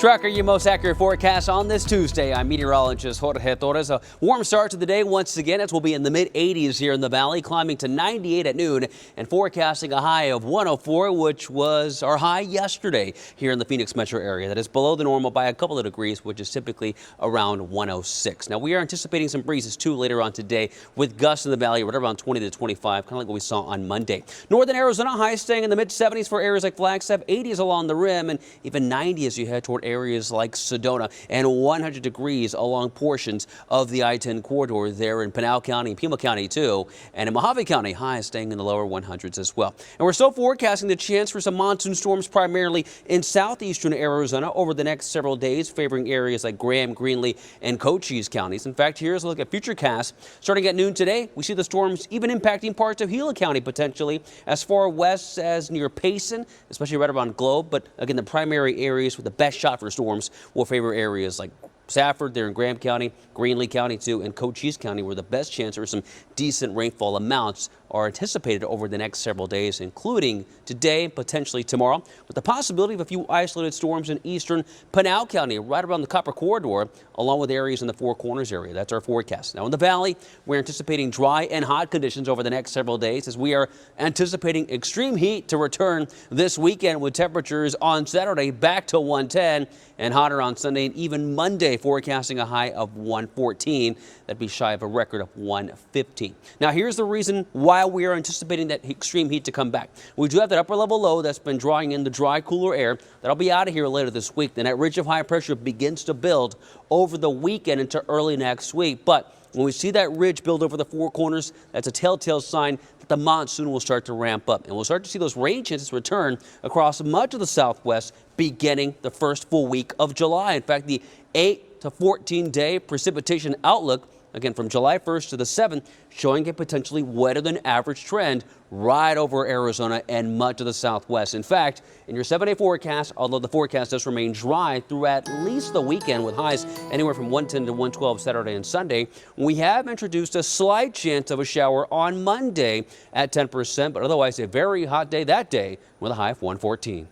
Tracker your most accurate forecast on this Tuesday. I'm meteorologist Jorge Torres. A warm start to the day once again as we'll be in the mid-80s here in the valley, climbing to 98 at noon and forecasting a high of 104, which was our high yesterday here in the Phoenix metro area. That is below the normal by a couple of degrees, which is typically around 106. Now we are anticipating some breezes too later on today with gusts in the valley right around 20 to 25, kind of like what we saw on Monday. Northern Arizona high staying in the mid-70s for areas like Flagstaff, 80s along the rim, and even 90 as you head toward areas like Sedona, and 100 degrees along portions of the I-10 corridor there in Pinal County, Pima County too, and in Mojave County, highs staying in the lower 100s as well. And we're still forecasting the chance for some monsoon storms primarily in southeastern Arizona over the next several days, favoring areas like Graham, Greenlee, and Cochise counties. In fact, here's a look at futurecast. Starting at noon today, we see the storms even impacting parts of Gila County potentially as far west as near Payson, especially right around Globe. But again, the primary areas with the best shot for storms will favor areas like Safford there in Graham County, Greenlee County too, and Cochise County, where the best chance for some decent rainfall amounts are anticipated over the next several days, including today, potentially tomorrow, with the possibility of a few isolated storms in eastern Pinal County, right around the Copper Corridor, along with areas in the Four Corners area. That's our forecast. Now in the valley, we're anticipating dry and hot conditions over the next several days as we are anticipating extreme heat to return this weekend with temperatures on Saturday back to 110 and hotter on Sunday and even Monday, forecasting a high of 114. That'd be shy of a record of 115. Now here's the reason why we are anticipating that extreme heat to come back. We do have that upper level low that's been drawing in the dry, cooler air. That'll be out of here later this week. Then that ridge of high pressure begins to build over the weekend into early next week. But when we see that ridge build over the Four Corners, that's a telltale sign that the monsoon will start to ramp up. And we'll start to see those rain chances return across much of the southwest beginning the first full week of July. In fact, the 8 to 14-day precipitation outlook, again from July 1st to the 7th, showing a potentially wetter than average trend right over Arizona and much of the southwest. In fact, in your 7-day forecast, although the forecast does remain dry through at least the weekend with highs anywhere from 110 to 112 Saturday and Sunday, we have introduced a slight chance of a shower on Monday at 10%, but otherwise a very hot day that day with a high of 114.